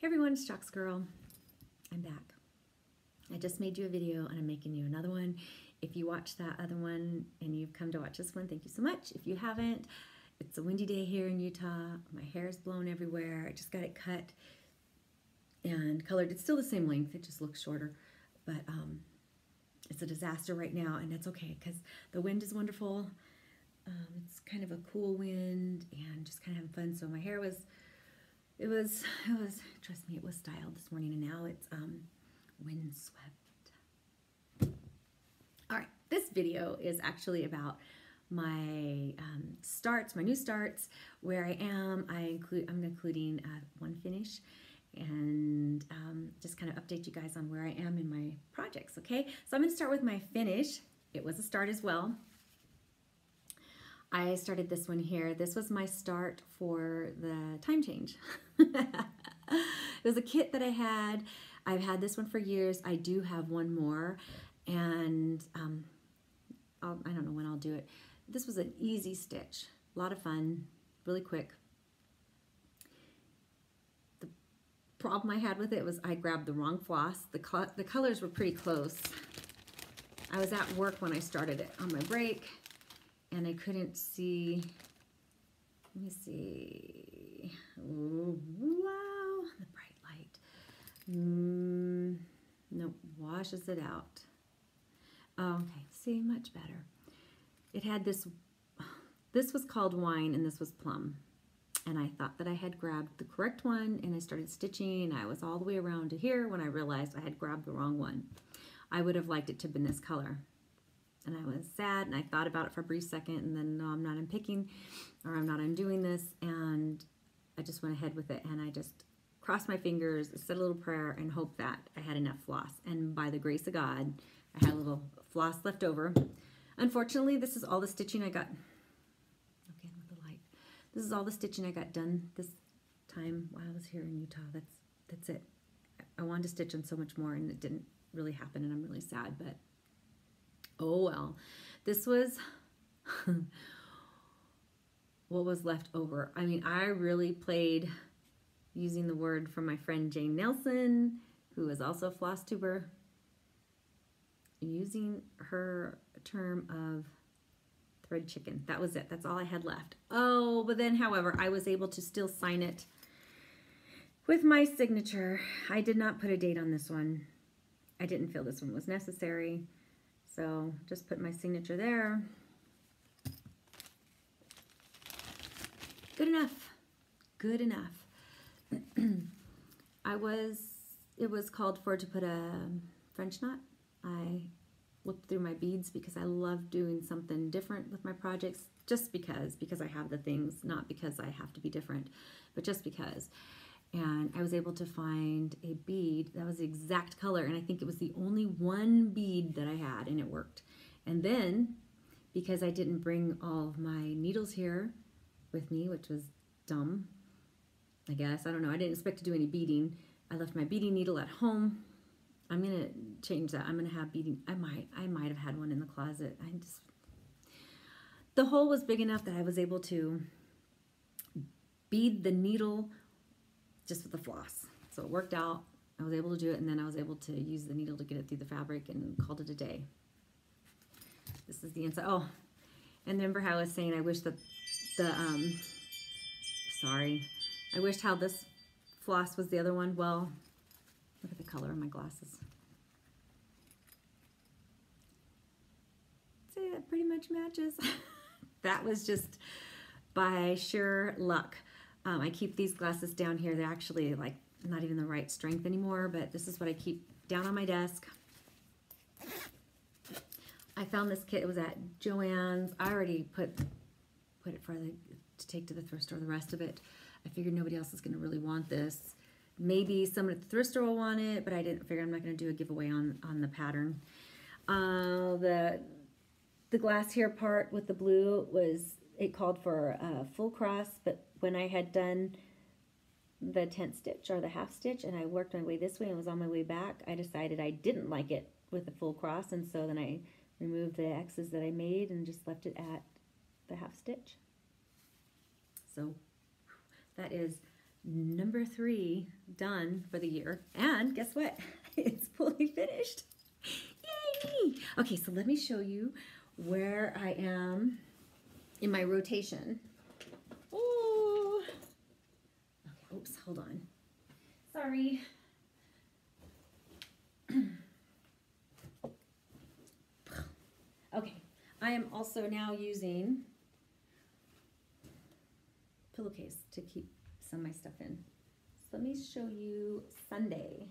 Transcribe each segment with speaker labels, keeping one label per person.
Speaker 1: Hey everyone, it's Jocks Girl. I'm back. I just made you a video and I'm making you another one. If you watched that other one and you've come to watch this one, thank you so much. If you haven't, it's a windy day here in Utah. My hair's blown everywhere. I just got it cut and colored. It's still the same length, it just looks shorter. But it's a disaster right now, and that's okay because the wind is wonderful. It's kind of a cool wind and just kind of having fun. So my hair was, it was, trust me, it was styled this morning, and now it's windswept. All right, this video is actually about my starts, my new starts, where I am. I'm including one finish, and just kind of update you guys on where I am in my projects, okay? So I'm going to start with my finish. It was a start as well. I started this one here. This was my start for the time change. It was a kit that I had. I've had this one for years. I do have one more, and I don't know when I'll do it. This was an easy stitch. A lot of fun, really quick. The problem I had with it was I grabbed the wrong floss. The colors were pretty close. I was at work when I started it on my break, and I couldn't see. Let me see. Ooh, wow, the bright light. Nope, washes it out. Oh, okay, see, much better. It had this was called wine and this was plum. And I thought that I had grabbed the correct one, and I started stitching, and I was all the way around to here when I realized I had grabbed the wrong one. I would have liked it to have been this color. And I was sad, and I thought about it for a brief second, and then no, I'm not unpicking, or I'm not undoing this, and I just went ahead with it, and I just crossed my fingers, said a little prayer, and hoped that I had enough floss. And by the grace of God, I had a little floss left over. Unfortunately, this is all the stitching I got. Okay, with the light. This is all the stitching I got done this time while I was here in Utah. That's it. I wanted to stitch on so much more, and it didn't really happen, and I'm really sad, but oh well. This was what was left over. I mean, I really played, using the word from my friend Jane Nelson, who is also a floss tuber, using her term of thread chicken. That was it. That's all I had left. Oh, but then, however, I was able to still sign it with my signature. I did not put a date on this one. I didn't feel this one was necessary. So just put my signature there. Good enough. Good enough. It was called for to put a French knot. I looked through my beads because I love doing something different with my projects, just because I have the things, not because I have to be different, but just because. And I was able to find a bead that was the exact color, and I think it was the only one bead that I had, and it worked. And then, because I didn't bring all of my needles here with me, which was dumb, I guess, I don't know, I didn't expect to do any beading. I left my beading needle at home. I'm gonna change that. I'm gonna have beading. I might have had one in the closet. The hole was big enough that I was able to bead the needle just with the floss. So it worked out. I was able to do it, and then I was able to use the needle to get it through the fabric, and called it a day. This is the inside. Oh, and remember how I was saying I wish that I wished how this floss was the other one. Well, look at the color of my glasses. See, it pretty much matches. That was just by sheer luck. I keep these glasses down here. They're actually like not even the right strength anymore, but this is what I keep down on my desk. I found this kit. It was at Joann's. I already put it to take to the thrift store. The rest of it, I figured nobody else is going to really want this. Maybe someone at the thrift store will want it, but I didn't figure I'm not going to do a giveaway on the pattern. The glass here part with the blue it called for a full cross, but when I had done the 10th stitch or the half stitch and I worked my way this way and was on my way back, I decided I didn't like it with the full cross, and so then I removed the X's that I made and just left it at the half stitch. So that is number 3 done for the year. And guess what? It's fully finished. Yay me! Okay, so let me show you where I am in my rotation. Oh, okay, oops, hold on. Sorry. Okay, I am also now using pillowcase to keep some of my stuff in. So let me show you Sunday.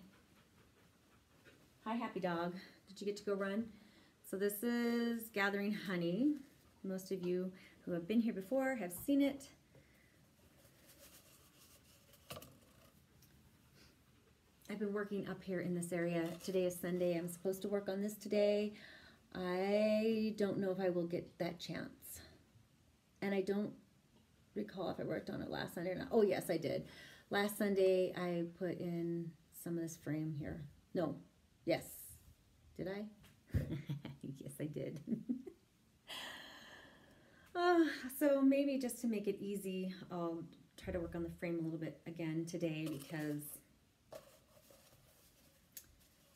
Speaker 1: Hi, happy dog. Did you get to go run? So this is gathering honey. Most of you who have been here before have seen it. I've been working up here in this area. Today is Sunday. I'm supposed to work on this today. I don't know if I will get that chance. And I don't recall if I worked on it last Sunday or not. Oh, yes, I did. Last Sunday, I put in some of this frame here. No. Yes. Did I? Yes, I did. So maybe just to make it easy, I'll try to work on the frame a little bit again today, because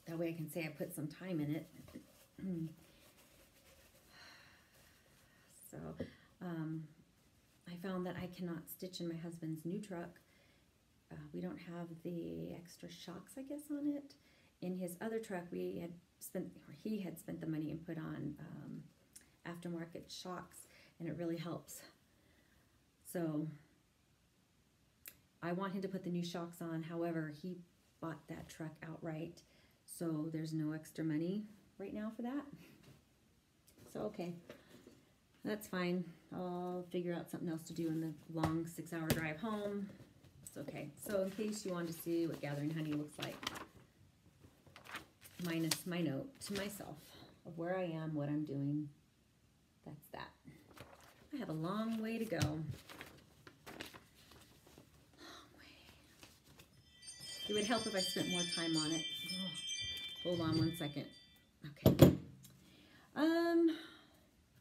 Speaker 1: that way I can say I put some time in it. So I found that I cannot stitch in my husband's new truck. We don't have the extra shocks, I guess, on it. In his other truck, he had spent the money and put on aftermarket shocks, and it really helps. So I want him to put the new shocks on. However, he bought that truck outright, so there's no extra money right now for that. So okay, that's fine. I'll figure out something else to do in the long 6-hour drive home. It's okay. So in case you want to see what gathering honey looks like, minus my note to myself of where I am, what I'm doing, that's that. I have a long way to go. Long way. It would help if I spent more time on it. Oh, hold on one second. Okay.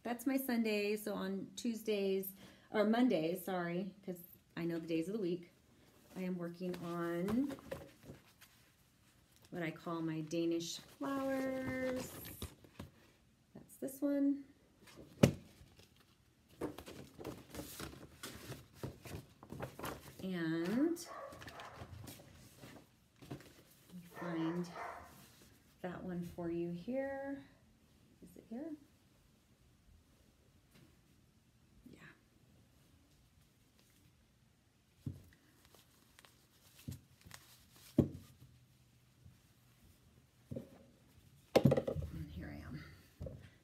Speaker 1: That's my Sunday. So on Tuesdays, or Mondays, sorry, because I know the days of the week, I am working on what I call my Danish flowers. That's this one. And let me find that one for you here. Is it here?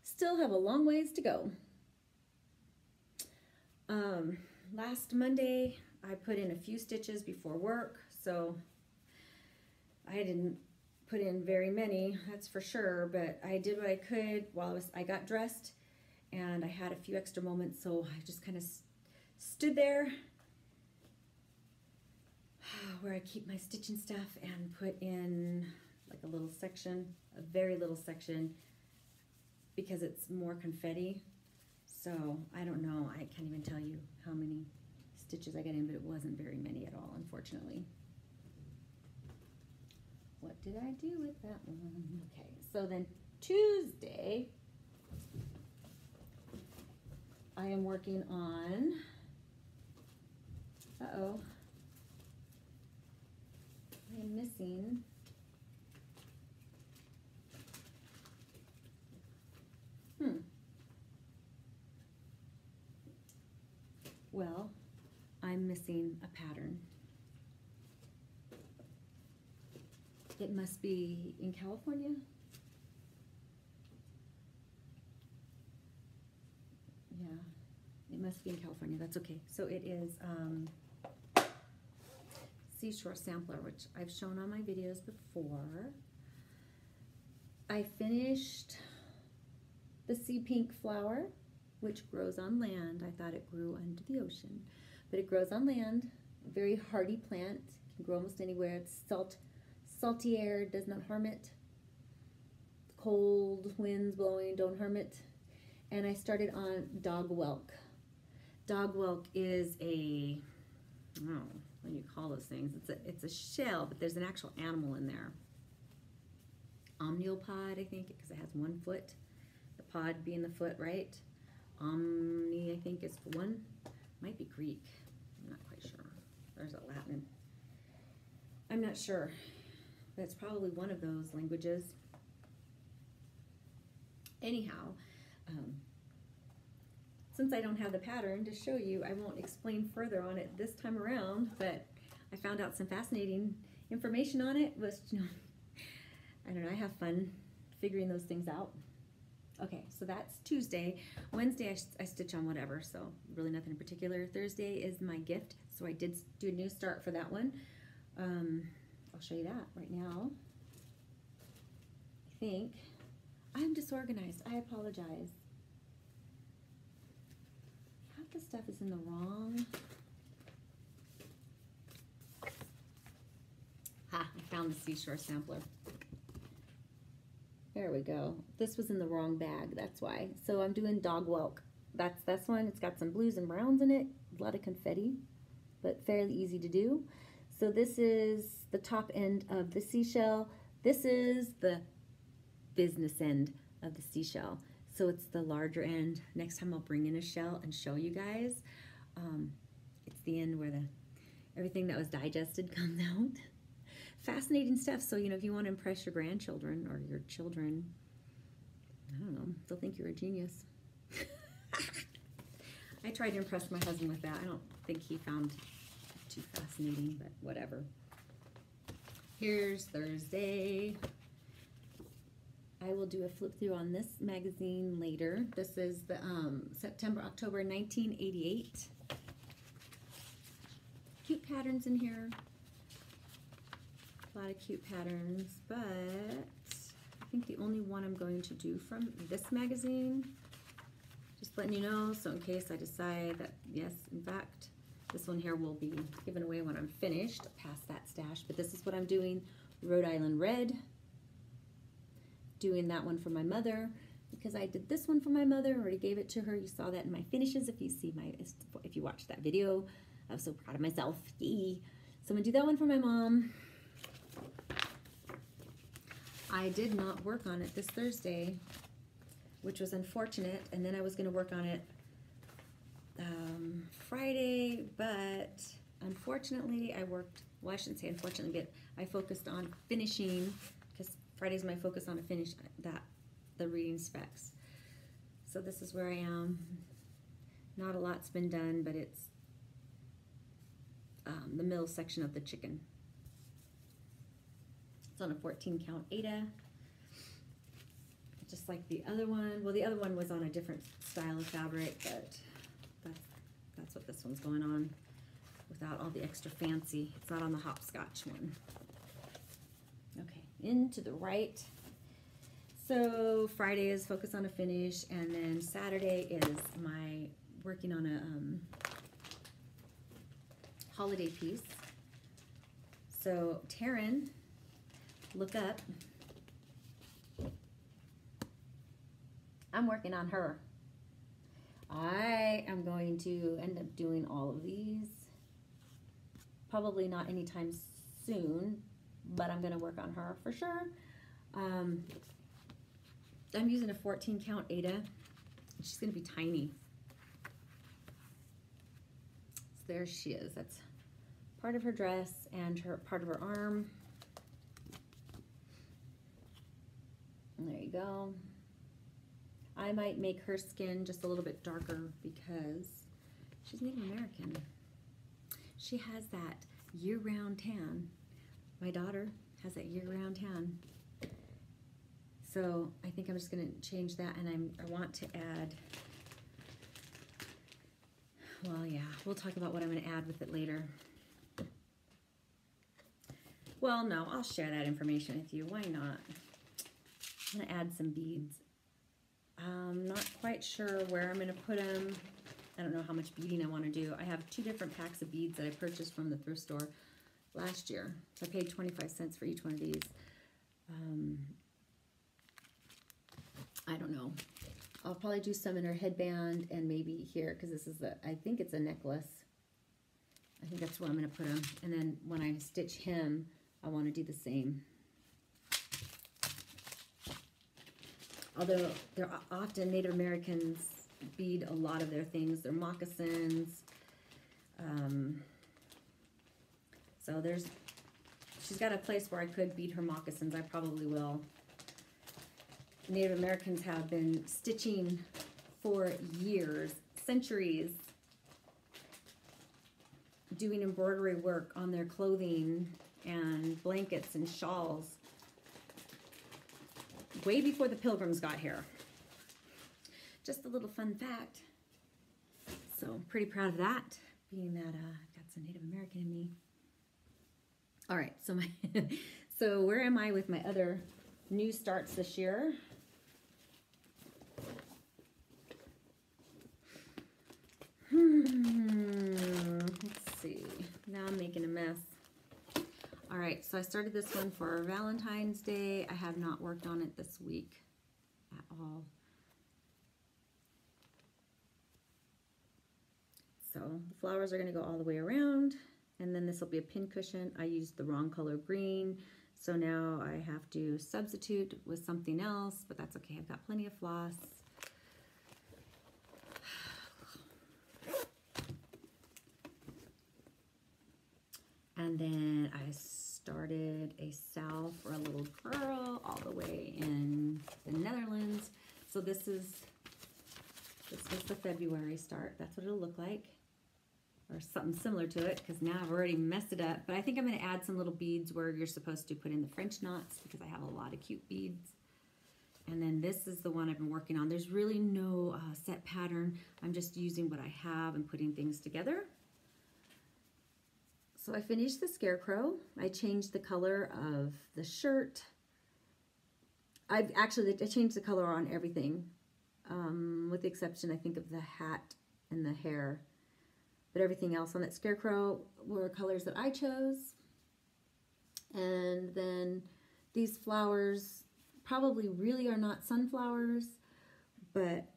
Speaker 1: Still have a long ways to go. Last Monday, I put in a few stitches before work, so I didn't put in very many, that's for sure, but I did what I could while I got dressed, and I had a few extra moments, so I just kind of stood there where I keep my stitching stuff and put in like a little section, a very little section, because it's more confetti. So I don't know, I can't even tell you how many stitches I got in, but it wasn't very many at all, unfortunately. What did I do with that one? Okay, so then Tuesday, I am working on, I am missing well, I'm missing a pattern. It must be in California. Yeah, it must be in California. That's okay. So it is Seashore Sampler, which I've shown on my videos before. I finished the sea pink flower, which grows on land. I thought it grew under the ocean, but it grows on land. A very hardy plant, can grow almost anywhere. It's salty air does not harm it. Cold winds blowing don't harm it. And I started on dog whelk. Dog whelk is a when you call those things. It's a shell, but there's an actual animal in there. Omniopod, I think, because it has one foot. The pod being the foot, right? Omni, I think, is one. Might be Greek. I'm not quite sure. There's a Latin. I'm not sure. But it's probably one of those languages. Anyhow, since I don't have the pattern to show you, I won't explain further on it this time around, but I found out some fascinating information on it. Was, you know, I don't know, I have fun figuring those things out. Okay, so that's Tuesday. Wednesday I stitch on whatever, so really nothing in particular. Thursday is my gift, so I did do a new start for that one. I'll show you that right now. I think I'm disorganized. I apologize. Half the stuff is in the wrong. Ha, I found the seashore sampler. There we go. This was in the wrong bag, that's why. So I'm doing dog whelk. That's this one. It's got some blues and browns in it. A lot of confetti, but fairly easy to do. So this is the top end of the seashell. This is the business end of the seashell. So it's the larger end. Next time I'll bring in a shell and show you guys. It's the end where everything that was digested comes out. Fascinating stuff. So, you know, if you want to impress your grandchildren or your children, I don't know, they'll think you're a genius. I tried to impress my husband with that. I don't think he found it too fascinating, but whatever. Here's Thursday. I will do a flip through on this magazine later. This is the September-October 1988. Cute patterns in here. A lot of cute patterns, but I think the only one I'm going to do from this magazine, just letting you know, so in case I decide that, yes, in fact, this one here will be given away when I'm finished, past that stash, but this is what I'm doing. Rhode Island Red. Doing that one for my mother, because I did this one for my mother, already gave it to her. You saw that in my finishes if you watched that video. I was so proud of myself. Yay. So I'm gonna do that one for my mom. I did not work on it this Thursday, which was unfortunate, and then I was going to work on it Friday, but unfortunately I worked, well, I shouldn't say unfortunately, but I focused on finishing, because Friday's my focus on to finish the reading specs. So this is where I am. Not a lot's been done, but it's the middle section of the chicken. It's on a 14 count Aida, just like the other one. Well, the other one was on a different style of fabric, but that's what this one's going on without all the extra fancy. It's not on the hopscotch one. Okay, into the right. So Friday is focus on a finish, and then Saturday is my working on a holiday piece. So Taryn, look up. I'm working on her. I am going to end up doing all of these. Probably not anytime soon, but I'm going to work on her for sure. I'm using a 14 count Aida. She's going to be tiny. So there she is. That's part of her dress and part of her arm. And there you go. I might make her skin just a little bit darker because she's Native American. She has that year-round tan. My daughter has that year-round tan. So I think I'm just going to change that, and I want to add, well, yeah, we'll talk about what I'm going to add with it later. Well, no, I'll share that information with you. Why not? I'm going to add some beads. I'm not quite sure where I'm going to put them. I don't know how much beading I want to do. I have 2 different packs of beads that I purchased from the thrift store last year. So I paid 25 cents for each one of these. I don't know. I'll probably do some in her headband and maybe here, because this is I think it's a necklace. I think that's where I'm going to put him. And then when I stitch him, I want to do the same. Although they're often, Native Americans bead a lot of their things, their moccasins. So she's got a place where I could bead her moccasins. I probably will. Native Americans have been stitching for years, centuries, doing embroidery work on their clothing and blankets and shawls way before the Pilgrims got here. Just a little fun fact. So I'm pretty proud of that, being that I've got some Native American in me. All right, so so where am I with my other new starts this year? Let's see. Now I'm making a mess. All right, so I started this one for Valentine's Day. I have not worked on it this week at all. So the flowers are going to go all the way around, and then this will be a pin cushion. I used the wrong color green, so now I have to substitute with something else, but that's okay. I've got plenty of floss. And then I started a salve for a little girl all the way in the Netherlands. So this was the February start. That's what it'll look like, or something similar to it, because now I've already messed it up. But I think I'm going to add some little beads where you're supposed to put in the French knots, because I have a lot of cute beads. And then this is the one I've been working on. There's really no set pattern. I'm just using what I have and putting things together. So I finished the scarecrow. I changed the color of the shirt. I changed the color on everything, with the exception, I think, of the hat and the hair. But everything else on that scarecrow were colors that I chose. And then these flowers probably really are not sunflowers, but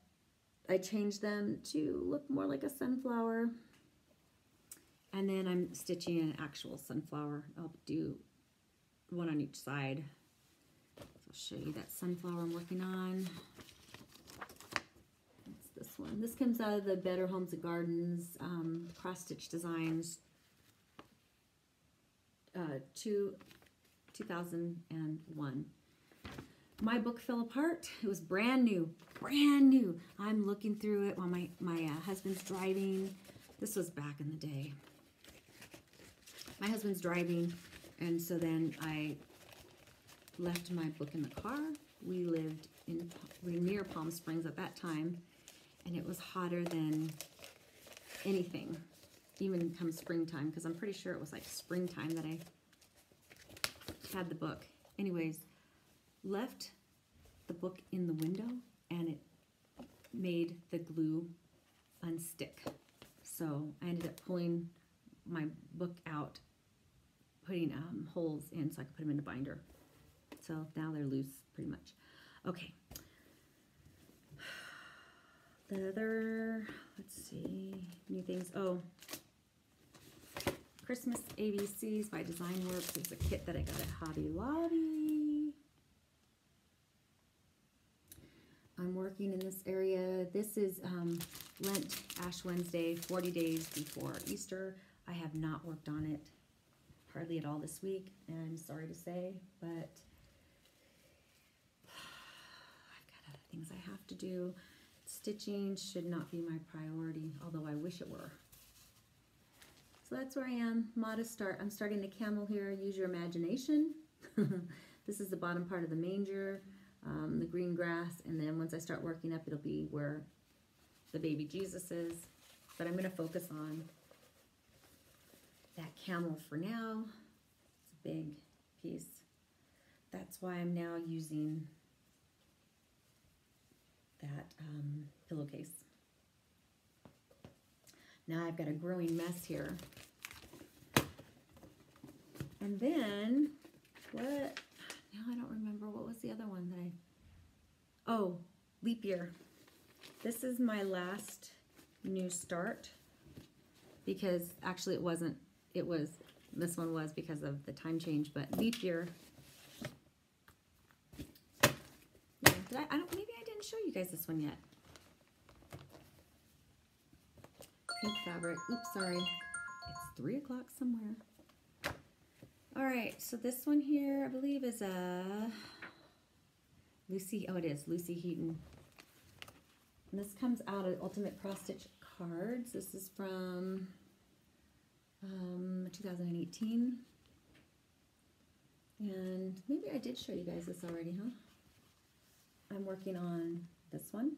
Speaker 1: I changed them to look more like a sunflower. And then I'm stitching an actual sunflower. I'll do one on each side. So I'll show you that sunflower I'm working on. It's this one. This comes out of the Better Homes and Gardens Cross Stitch Designs 2001. My book fell apart. It was brand new, brand new. I'm looking through it while my husband's driving. This was back in the day. My husband's driving, and so then I left my book in the car. We lived near Palm Springs at that time, and it was hotter than anything, even come springtime, because I'm pretty sure it was like springtime that I had the book. Anyways, left the book in the window, and it made the glue unstick. So I ended up pulling my book out, putting holes in so I could put them in the binder. So now they're loose pretty much. Okay. The other, let's see, new things. Oh, Christmas ABCs by Design Works. It's a kit that I got at Hobby Lobby. I'm working in this area. This is Lent, Ash Wednesday, 40 days before Easter. I have not worked on it hardly at all this week, and I'm sorry to say, but I've got other things I have to do. Stitching should not be my priority, although I wish it were. So that's where I am. Modest start. I'm starting the camel here. Use your imagination. This is the bottom part of the manger, the green grass, and then once I start working up, it'll be where the baby Jesus is. But I'm going to focus on that camel for now. It's a big piece. That's why I'm now using that pillowcase. Now I've got a growing mess here. And then, what? Now I don't remember. What was the other one that oh, leap year. This is my last new start. because actually it wasn't, this one was because of the time change, but leap year. Yeah, maybe I didn't show you guys this one yet. Pink fabric. Oops, sorry. It's 3 o'clock somewhere. All right, so this one here, I believe, is a Lucy. Oh, it is Lucy Heaton. And this comes out of Ultimate Cross Stitch Cards. This is from 2018. And maybe I did show you guys this already, huh? I'm working on this one.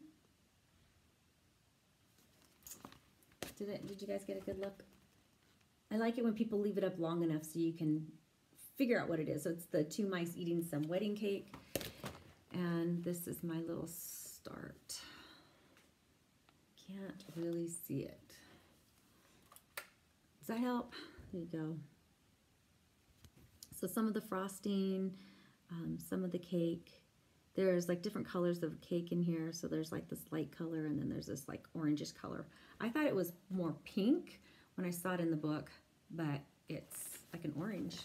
Speaker 1: Did you guys get a good look? I like it when people leave it up long enough so you can figure out what it is. So it's the 2 mice eating some wedding cake. And this is my little start. Can't really see it. Does that help? There you go. So some of the frosting, some of the cake. There's like different colors of cake in here. So there's like this light color and then there's this like orangish color. I thought it was more pink when I saw it in the book, but it's like an orange.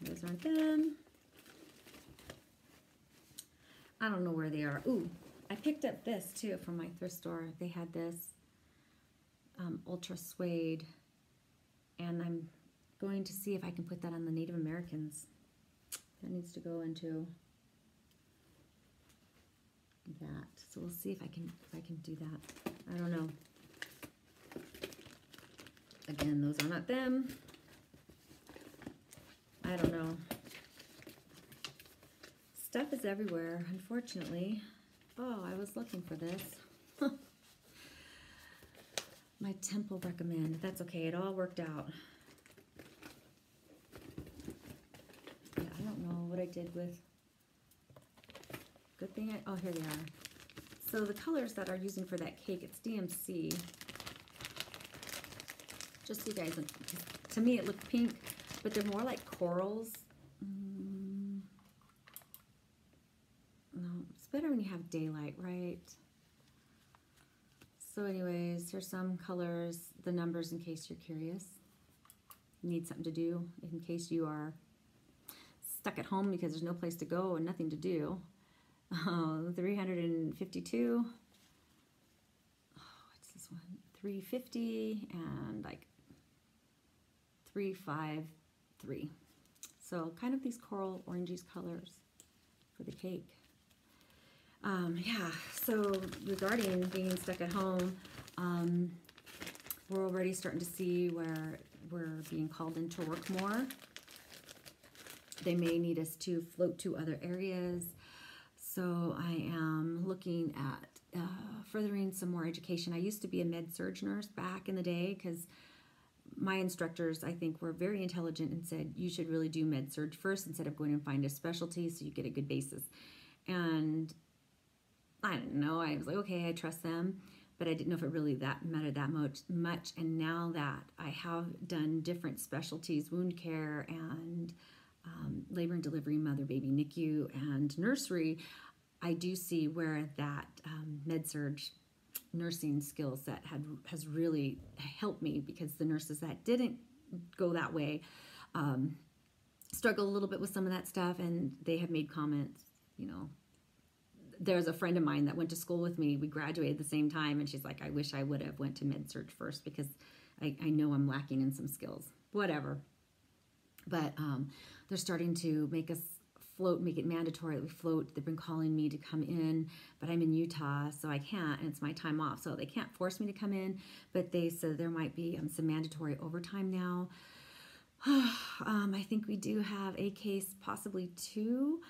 Speaker 1: Those aren't them. I don't know where they are. Ooh, I picked up this too from my thrift store. They had this ultra suede, and I'm going to see if I can put that on the Native Americans. That needs to go into that. So we'll see if I can do that. I don't know. Again, those are not them. I don't know. Stuff is everywhere, unfortunately. Oh, I was looking for this. My temple recommend. That's okay. It all worked out. Yeah, I don't know what I did with. Good thing oh, here they are. So the colors that are using for that cake, it's DMC. Just so you guys, to me it looked pink, but they're more like corals. No, it's better when you have daylight, right? So anyways, here's some colors, the numbers in case you're curious. You need something to do in case you are stuck at home because there's no place to go and nothing to do. 352. Oh, what's this one? 350 and like 353. So kind of these coral oranges colors for the cake. Yeah, so regarding being stuck at home, we're already starting to see where we're being called into work more. They may need us to float to other areas. So I am looking at furthering some more education. I used to be a med-surg nurse back in the day because my instructors, I think, were very intelligent and said you should really do med-surg first instead of going and find a specialty so you get a good basis. And I don't know, I was like, okay, I trust them, but I didn't know if it really mattered that much. And now that I have done different specialties, wound care and labor and delivery, mother, baby, NICU, and nursery, I do see where that med-surg nursing skill set has really helped me, because the nurses that didn't go that way struggle a little bit with some of that stuff, and they have made comments, you know. There's a friend of mine that went to school with me. We graduated at the same time, and she's like, I wish I would have went to med-surg first because I know I'm lacking in some skills. Whatever. But they're starting to make us float, make it mandatory that we float. They've been calling me to come in, but I'm in Utah, so I can't, and it's my time off, so they can't force me to come in, but they said there might be some mandatory overtime now. I think we do have a case, possibly 2,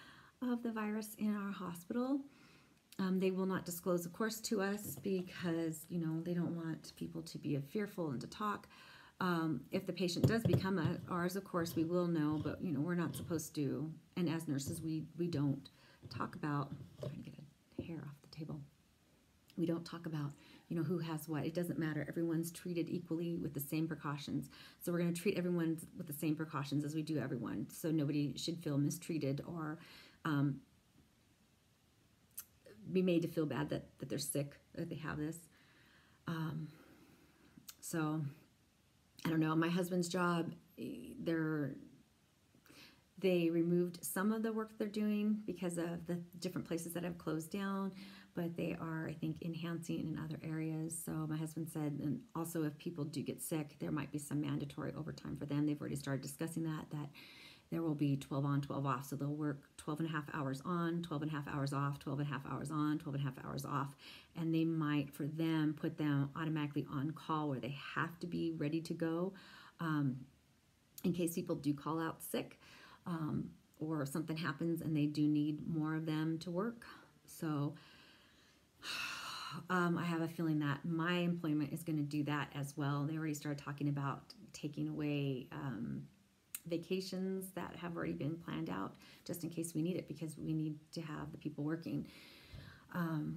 Speaker 1: of the virus in our hospital. They will not disclose, of course, to us because, you know, they don't want people to be fearful and to talk. If the patient does become ours, of course, we will know, but, you know, we're not supposed to. And as nurses, we don't talk about, I'm trying to get a hair off the table. We don't talk about, you know, who has what. It doesn't matter. Everyone's treated equally with the same precautions. So we're going to treat everyone with the same precautions as we do everyone. So nobody should feel mistreated or be made to feel bad that they're sick, that they have this. So I don't know. My husband's job, they removed some of the work they're doing because of the different places that have closed down, but they are, I think, enhancing in other areas. So my husband said, and also if people do get sick, there might be some mandatory overtime for them. They've already started discussing that there will be 12 on, 12 off. So they'll work 12 and a half hours on, 12 and a half hours off, 12 and a half hours on, 12 and a half hours off. And they might, for them, put them automatically on call where they have to be ready to go in case people do call out sick or something happens and they do need more of them to work. So I have a feeling that my employment is going to do that as well. They already started talking about taking away vacations that have already been planned out just in case we need it, because we need to have the people working.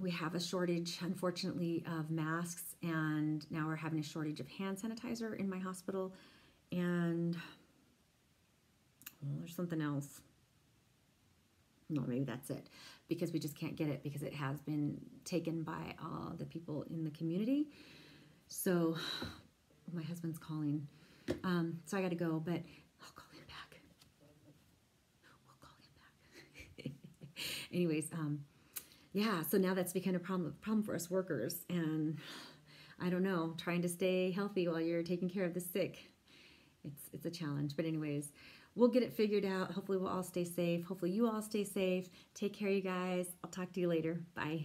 Speaker 1: We have a shortage, unfortunately, of masks, and now we're having a shortage of hand sanitizer in my hospital, and there's something else. No, maybe that's it, because we just can't get it because it has been taken by all the people in the community. So my husband's calling, so I got to go, but I'll call him back. We'll call him back. Anyways, yeah, so now that's become a problem for us workers, and I don't know, trying to stay healthy while you're taking care of the sick. It's a challenge, but anyways, we'll get it figured out. Hopefully we'll all stay safe. Hopefully you all stay safe. Take care, you guys. I'll talk to you later. Bye.